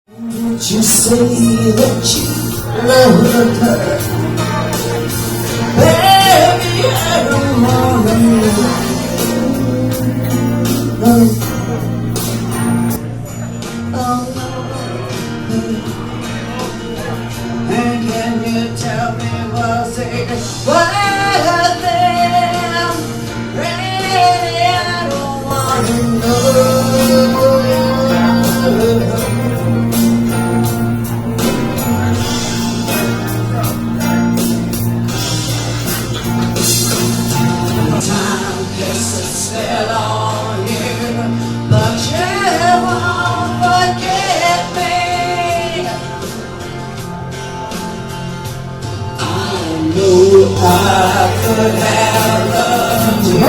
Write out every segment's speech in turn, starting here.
Did you say that you loved her? Baby, I don't wanna know. And can you tell me was it worth them? Really, I don't wanna know. Time kisses still on you, but you won't forget me. I know I could have loved you.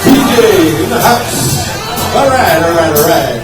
Thieye in the house. All right.